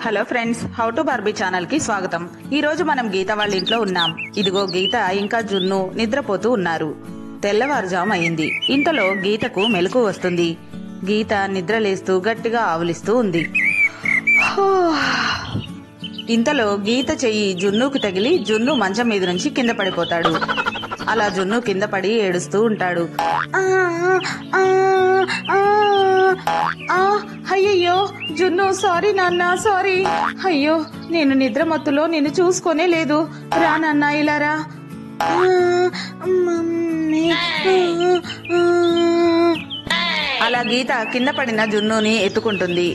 Hello friends, how to Barbie channel కి స్వాగతం. ఈ రోజు మనం గీత వాళ్ళ ఇంట్లో ఉన్నాం. ఇదిగో గీత ఇంకా జున్ను నిద్రపోతూ ఉన్నారు. తెల్లవారుజాము అయింది. ఇంతలో గీతకు మెలకు వస్తుంది. గీత నిద్రలేస్తూ గట్టిగా ఆవులిస్తూ ఉంది. ఇంతలో గీత చెయ్యి జున్నుకు తగిలి జున్ను మంచం మీద నుంచి కింద పడిపోతాడు. అలా జున్ను కింద పడి ఏడుస్తూ ఉంటాడు. అయ్యయ్యో జున్ను, సారీ నాన్న, సారీ. అయ్యో, నేను నిద్ర మత్తులో నిన్ను చూసుకోనే లేదు. రా నాన్న, ఇలా రా. అలా గీత కింద పడిన జున్నుని ఎత్తుకుంటుంది.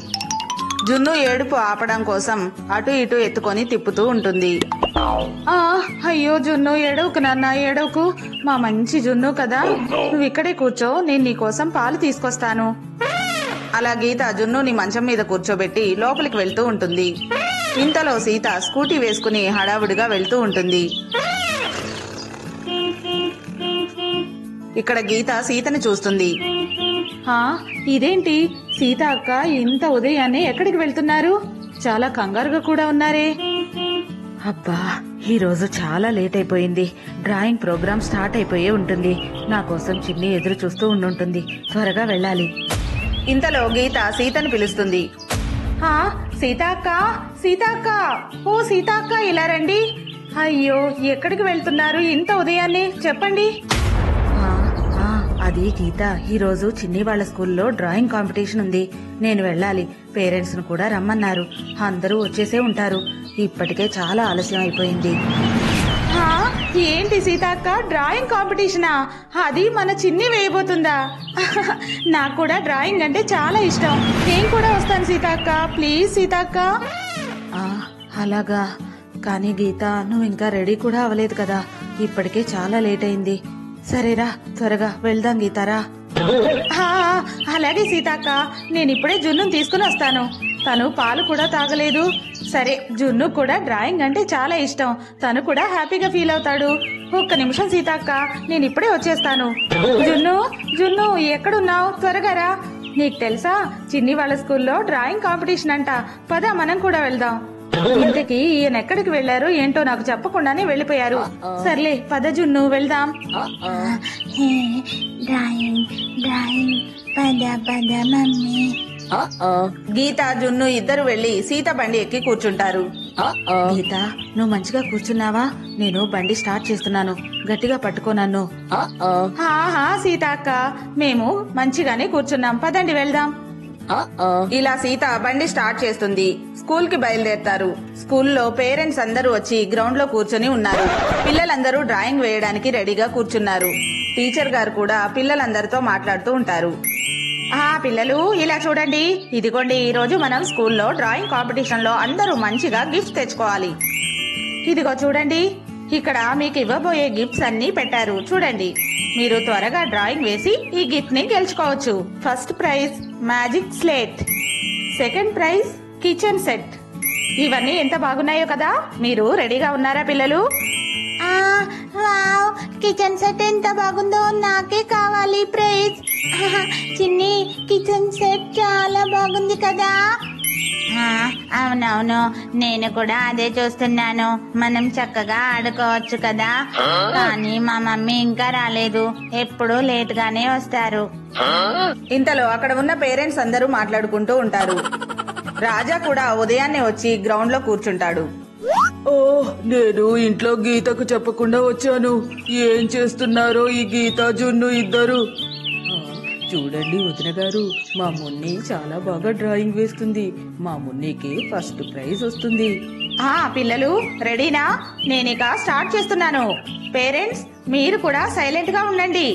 జున్ను ఏడుపు ఆపడం కోసం అటు ఇటు ఎత్తుకొని తిప్పుతూ ఉంటుంది. అయ్యో జున్ను, ఏడవకు నాన్న, ఏడవకు. మా మంచి జున్ను కదా, నువ్వు ఇక్కడే కూర్చో, నేను నీకోసం పాలు తీసుకొస్తాను. అలా గీత జున్నుని మంచం మీద కూర్చోబెట్టి లోపలికి వెళ్తూ ఉంటుంది. ఇంతలో సీత స్కూటీ వేసుకుని హడావుడిగా వెళ్తూ ఉంటుంది. ఇక్కడ గీత సీతని చూస్తుంది. ఇదేంటి సీత అక్క, ఇంత ఉదయాన్నే ఎక్కడికి వెళ్తున్నారు? చాలా కంగారుగా కూడా ఉన్నారే. అబ్బా, ఈ రోజు చాలా లేట్ అయిపోయింది. డ్రాయింగ్ ప్రోగ్రామ్ స్టార్ట్ అయిపోయే ఉంటుంది. నా కోసం చిన్ని ఎదురు చూస్తూ ఉండుంటుంది. త్వరగా వెళ్ళాలి. ఇంతలో గీత సీతను పిలుస్తుంది. సీతాక్క, సీతాక్క, ఓ సీతాక్క, ఇలా రండి. అయ్యో, ఎక్కడికి వెళ్తున్నారు ఇంత ఉదయాన్నే? చెప్పండి. అది గీత, ఈ రోజు చిన్ని వాళ్ళ స్కూల్లో డ్రాయింగ్ కాంపిటీషన్ ఉంది. నేను వెళ్ళాలి. పేరెంట్స్ ను కూడా రమ్మన్నారు. అందరూ వచ్చేసే ఉంటారు. ఇప్పటికే చాలా ఆలస్యం అయిపోయింది. ఏంటి సీతాక్క, డ్రాయింగ్ కాంపిటీషనా? అది మన చిన్ని వేయబోతుందా? నాకు కూడా డ్రాయింగ్ అంటే చాలా ఇష్టం. నేను కూడా వస్తాను సీతాక్క, ప్లీజ్ సీతాక్క. అలాగా, కానీ గీత, నువ్వు ఇంకా రెడీ కూడా అవ్వలేదు కదా. ఇప్పటికే చాలా లేట్ అయింది. సరేరా, త్వరగా వెళ్దాం గీతారా. అలాగే సీతాక్క, నేను ఇప్పుడే జున్నును తీసుకుని వస్తాను. తను పాలు కూడా తాగలేదు. సరే, జున్ను కూడా డ్రాయింగ్ అంటే చాలా ఇష్టం. తను కూడా హ్యాపీగా ఫీల్ అవుతాడు. ఒక్క నిమిషం సీతాక్క, నేను ఇప్పుడే వచ్చేస్తాను. జున్ను, జున్ను, ఎక్కడున్నావు? త్వరగా రా. నీకు తెలుసా, చిన్ని వాళ్ళ స్కూల్లో డ్రాయింగ్ కాంపిటీషన్ అంట. పద, మనం కూడా వెళ్దాం. ఇంతకీ ఈయన ఎక్కడికి వెళ్లారు ఏంటో నాకు చెప్పకుండానే వెళ్లిపోయారు. సర్లే, పద జున్ను, వెళ్దాం. మమ్మీ. గీత, జున్ను ఇద్దరు వెళ్లి సీత బండి ఎక్కి కూర్చుంటారు. గీత, నువ్వు మంచిగా కూర్చున్నావా? నేను బండి స్టార్ట్ చేస్తున్నాను, గట్టిగా పట్టుకో నన్ను. సీత అక్క, మేము మంచిగానే కూర్చున్నాం, పదండి వెళ్దాం. ఇలా సీత బండి స్టార్ట్ చేస్తుంది. స్కూల్ కి బయలుదేరతారు. స్కూల్లో పేరెంట్స్ అందరూ వచ్చి గ్రౌండ్ లో కూర్చొని ఉన్నారు. పిల్లలందరూ డ్రాయింగ్ వేయడానికి రెడీగా కూర్చున్నారు. టీచర్ గారు కూడా పిల్లలందరితో మాట్లాడుతూ ఉంటారు. పిల్లలు, ఇలా చూడండి. ఇదిగోండి, ఈ రోజు మనం స్కూల్లో డ్రాయింగ్ కాంపిటీషన్ లో అందరూ మంచిగా గిఫ్ట్స్ తెచ్చుకోవాలి. ఇదిగో చూడండి, ఇక్కడ మీకు ఇవ్వబోయే గిఫ్ట్స్ అన్ని పెట్టారు. చూడండి, మీరు త్వరగా డ్రాయింగ్ వేసి ఈ గిఫ్ట్ ని గెలుచుకోవచ్చు. First prize magic slate, second prize kitchen set. ఇవన్నీ ఎంత బాగున్నాయో కదా. మీరు రెడీగా ఉన్నారా పిల్లలు? వావ్, కిచెన్ సెట్ ఎంత బాగుందో, నాకే కావాలి ప్రైజ్. చిన్ని, కిచెన్ సెట్ చాలా బాగుంది కదా. అవునవును, నేను కూడా అదే చూస్తున్నాను. మనం చక్కగా ఆడుకోవచ్చు కదా. కానీ మా మమ్మీ ఇంకా రాలేదు. ఎప్పుడూ లేట్ గానే వస్తారు. ఇంతలో అక్కడ ఉన్న పేరెంట్స్ అందరూ మాట్లాడుకుంటూ ఉంటారు. రాజా కూడా ఉదయాన్నే వచ్చి గ్రౌండ్ లో కూర్చుంటాడు. నేను ఇంట్లో గీతకు చెప్పకుండా వచ్చాను. ఏం చేస్తున్నారో ఈ గీత, జున్ను ఇద్దరు? చూడండి వదిన గారు, మా మున్ని చాలా బాగా డ్రాయింగ్ వేస్తుంది. మా మున్నికి ఫస్ట్ ప్రైజ్ వస్తుంది. పిల్లలు రెడీనా? నేనిక స్టార్ట్ చేస్తున్నాను. పేరెంట్స్, మీరు కూడా సైలెంట్ గా ఉండండి.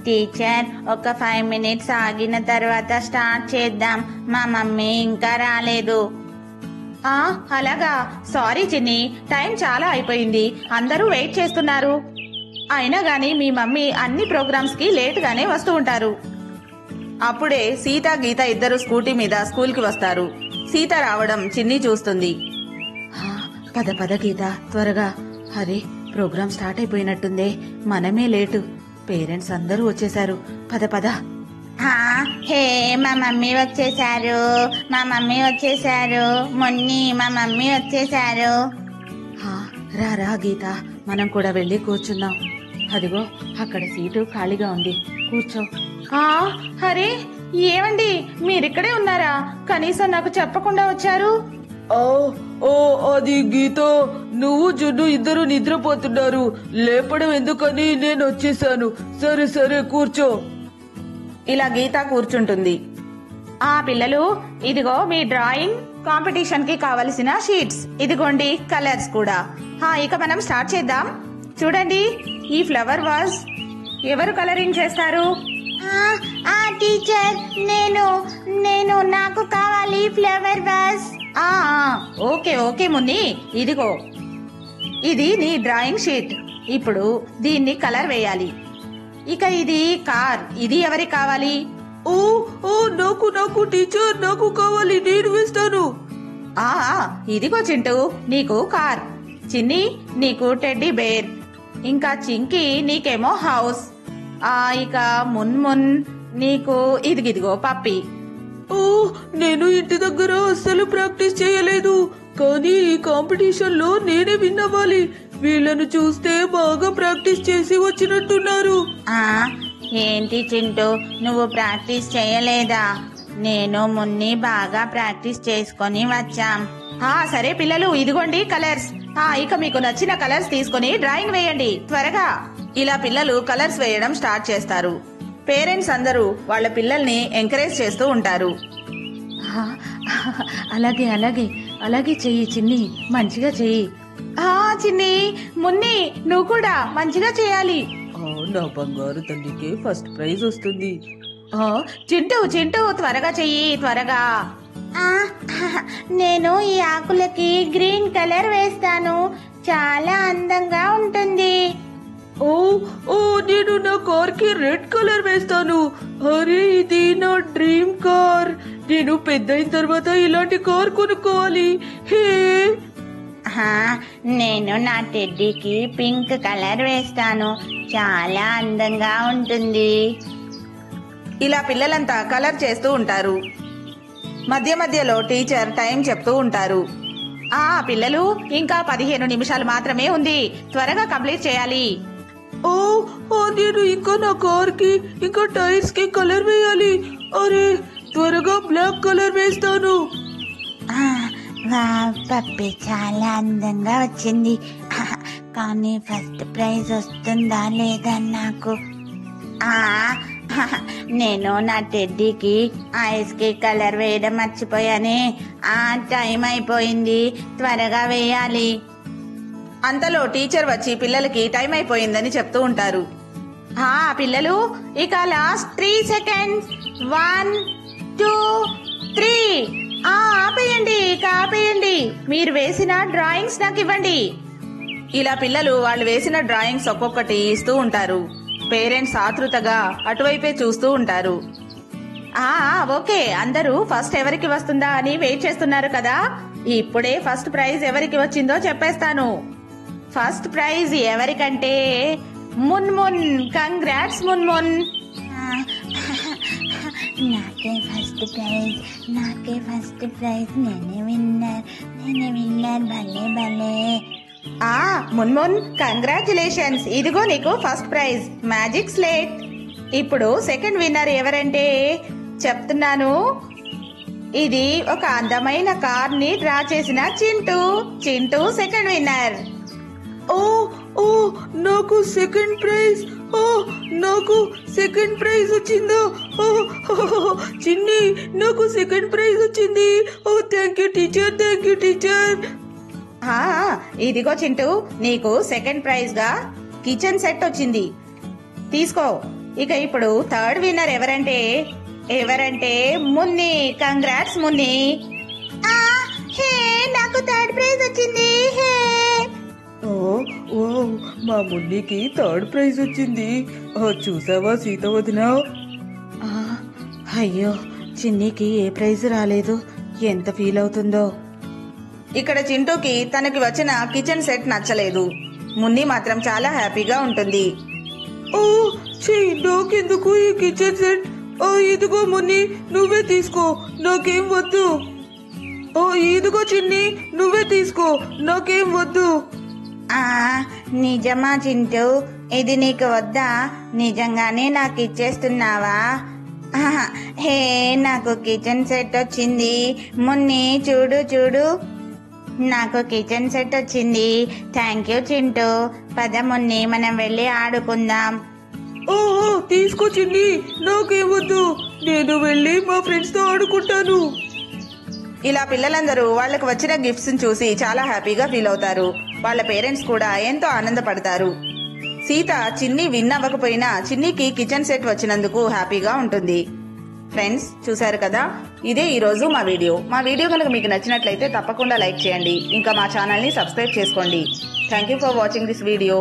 టీచర్, ఒక 5 minutes ఆగిన తర్వాత స్టార్ట్ చేద్దాం. మా మమ్మీ ఇంకా రాలేదు. అలాగా, సారీ చిన్ని, టైం చాలా అయిపోయింది. అందరూ వెయిట్ చేస్తున్నారు. అయినా గాని మీ మమ్మీ అన్ని ప్రోగ్రామ్స్ కి లేట్ గానే వస్తూ ఉంటారు. అప్పుడే సీత, గీత ఇద్దరు స్కూటీ మీద స్కూల్ కి వస్తారు. సీత రావడం చిన్ని చూస్తుంది. పద పద గీత, త్వరగా. అరే, ప్రోగ్రామ్ స్టార్ట్ అయిపోయినట్టుందే. మనమే లేటు. పేరెంట్స్ అందరూ వచ్చేశారు. పద పద. హే మా మమ్మీ వచ్చేసారు, మా మమ్మీ వచ్చేసారు, మొన్ని మా మమ్మీ వచ్చేసారు. రా రా గీత, మనం కూడా వెళ్ళి కూర్చుందాం. అదిగో అక్కడ సీటు ఖాళీగా ఉంది, కూర్చో. అరే ఏమండి, మీరిక్కడే ఉన్నారా? కనీసం నాకు చెప్పకుండా వచ్చారు. అది గీత, నువ్వు జున్ను ఇద్దరు నిద్రపోతున్నారు, లేపడం ఎందుకని నేను వచ్చేసాను. సరే సరే కూర్చో. ఇలా గీత కూర్చుంటుంది. పిల్లలు, ఇదిగో మీ డ్రాయింగ్ కాంపిటీషన్ కి కావలసిన షీట్స్, ఇదిగోండి కలర్స్ కూడా. ఇక మనం స్టార్ట్ చేద్దాం. చూడండి, ఈ ఫ్లవర్ వాజ్ ఎవరు కలరింగ్ చేస్తారు? టీచర్, నేను నాకు కావాలి flower vase. Okay okay Munni, ఇదిగో ఇది నీ డ్రాయింగ్ షీట్. ఇప్పుడు దీన్ని కలర్ వేయాలి. ఇక ఇది కార్, ఇది ఎవరికి కావాలి? నాకు టీచర్, నాకు కావాలి, నేను వేస్తాను. ఇదిగో చింటూ, నీకు కార్. చిన్ని, నీకు టెడ్డీ బేర్. ఇంకా చింకి, నీకేమో హౌస్. ఇక మున్మున్, నీకు ఇదిగిదిగో పప్పి. నేను ఇంటి దగ్గర అస్సలు ప్రాక్టీస్ చేయలేదు, కానీ ఈ కాంపిటీషన్ లో నేనే విన్ అవ్వాలి. వీళ్ళను చూస్తే బాగా ప్రాక్టీస్ చేసి వచ్చినట్టున్నారు. ఏంటి చింటూ, నువ్వు ప్రాక్టీస్ చేయలేదా? నేను మున్ని బాగా ప్రాక్టీస్ చేసుకొని వచ్చాం. సరే పిల్లలు, ఇదిగోండి కలర్స్. ఇక మీకు నచ్చిన కలర్స్ తీసుకొని డ్రాయింగ్ వేయండి త్వరగా. ఇలా పిల్లలు కలర్స్ వేయడం స్టార్ట్ చేస్తారు. పేరెంట్స్ అందరూ వాళ్ళ పిల్లల్ని ఎంకరేజ్ చేస్తూ ఉంటారు. అలాగే అలాగే అలాగే చెయ్యి చిన్ని, మంచిగా చెయ్యి. చిన్ని, మున్ని, నువ్వు కూడా మంచిగా చేయాలి. నా బంగారు తల్లికి ఫస్ట్ ప్రైజ్ వస్తుంది. చింటూ చింటూ, త్వరగా చెయ్యి త్వరగా. నేను ఈ ఆకులకి గ్రీన్ కలర్ వేస్తాను, చాలా అందంగా ఉంటుంది. నేను నా కార్ కి రెడ్ కలర్ వేస్తాను. అరే, ఇది నా డ్రీమ్ కార్. నేను పెద్ద అయిన తర్వాత ఇలాంటి కార్ కొనుక్కోవాలి. నేను నా టెడ్డీకి పింక్ కలర్ వేస్తాను, చాలా అందంగా ఉంటుంది. ఇలా పిల్లలంతా కలర్ చేస్తూ ఉంటారు. మధ్య మధ్యలో టీచర్ టైం చెప్తూ ఉంటారు. పిల్లలు, ఇంకా 15 నిమిషాలు మాత్రమే ఉంది, త్వరగా కంప్లీట్ చేయాలి. నేను ఇంకా నా కార్ కి ఇంకా టైర్స్ కి కలర్ వేయాలి. అరే, త్వరగా బ్లాక్ కలర్ వేస్తాను. పప్పి చాలా అందంగా వచ్చింది, కానీ ఫస్ట్ ప్రైజ్ వస్తుందా లేదా నాకు? నేను నా టెడ్డీకి ఐస్ కి కలర్ వేయడం మర్చిపోయానే. టైం అయిపోయింది, త్వరగా వేయాలి. అంతలో టీచర్ వచ్చి పిల్లలకి టైం అయిపోయిందని చెప్తూ ఉంటారు. పిల్లలు, ఇక లాస్ట్ 3 సెకండ్స్. 1 2 3. ఆపేయండి, ఇక ఆపేయండి. మీరు వేసిన డ్రాయింగ్స్ నాకు ఇవ్వండి. ఇలా పిల్లలు వాళ్ళు వేసిన డ్రాయింగ్స్ ఒక్కొక్కటి ఇస్తూ ఉంటారు. పేరెంట్స్ ఆతృతగా అటువైపే చూస్తూ ఉంటారు. ఓకే, అందరూ ఫస్ట్ ఎవరికి వస్తుందా అని వెయిట్ చేస్తున్నారు కదా. ఇప్పుడే ఫస్ట్ ప్రైజ్ ఎవరికి వచ్చిందో చెప్పేస్తాను. ఫస్ట్ ప్రైజ్ ఎవరికంటే మున్మున్. కంగ్రాట్స్ మున్మున్. నాకే ఫస్ట్ ప్రైజ్, నేనే విన్నర్. భలే భలే. మున్మున్, కంగ్రాచులేషన్స్. ఇదిగో నీకు ఫస్ట్ ప్రైజ్, మ్యాజిక్ స్లేట్. ఇప్పుడు సెకండ్ విన్నర్ ఎవరంటే చెప్తున్నాను. ఇది ఒక అందమైన కార్ ని డ్రా చేసిన చింటూ సెకండ్ విన్నర్. నాకు సెకండ్ ప్రైజ్. నాకు సెకండ్ ప్రైజ్ వచ్చిందా? చిన్ని, నాకు సెకండ్ ప్రైజ్ వచ్చింది. Thank you teacher, thank you teacher. ఇదిగో చింటూ, నీకు సెకండ్ ప్రైజ్ గా కిచెన్ సెట్ వచ్చింది, తీసుకో. ఇక ఇప్పుడు థర్డ్ విన్నర్ ఎవరంటే మున్ని. కంగ్రాట్స్ మున్ని. నాకు థర్డ్ ప్రైజ్ వచ్చింది. మా మున్నికి థర్డ్ ప్రైజ్ వచ్చింది. చూసావా సీత వదిన? అయ్యో, చిన్నికి ఏ ప్రైజ్ రాలేదు, ఎంత ఫీల్ అవుతుందో. ఇక్కడ చింటూకి తనకి వచ్చిన కిచెన్ సెట్ నచ్చలేదు. మున్ని మాత్రం చాలా హ్యాపీగా ఉంటుంది. నాకెందుకు ఈ కిచెన్ సెట్? ఇదిగో మున్ని నువ్వే తీసుకో, నాకేం వద్దు. ఇదిగో చిన్ని నువ్వే తీసుకో, నాకేం వద్దు. నిజమా చింటూ? ఇది నీకు వద్దా? నిజంగానే నాకు ఇచ్చేస్తున్నావా? హే, నాకు కిచెన్ సెట్ వచ్చింది. మున్ని చూడు చూడు, నాకు కిచెన్ సెట్ వచ్చింది. Thank you Chintu. పద మున్ని, మనం వెళ్ళి ఆడుకుందాం. తీసుకో చిన్ని, నాకేం వద్దు. నేను వెళ్ళి మా ఫ్రెండ్స్ తో ఆడుకుంటాను. ఇలా పిల్లలందరూ వాళ్ళకు వచ్చిన గిఫ్ట్స్ చూసి చాలా హ్యాపీగా ఫీల్ అవుతారు. వాళ్ళ పేరెంట్స్ కూడా ఎంతో ఆనందపడతారు. సీత చిన్ని విన్ అవ్వకపోయినా చిన్నికి కిచెన్ సెట్ వచ్చినందుకు హ్యాపీగా ఉంటుంది. ఫ్రెండ్స్, చూశారు కదా, ఇదే ఈరోజు మా వీడియో కనుక మీకు నచ్చినట్లయితే తప్పకుండా లైక్ చేయండి. ఇంకా మా ఛానల్ని సబ్స్క్రైబ్ చేసుకోండి. Thank you for watching this video.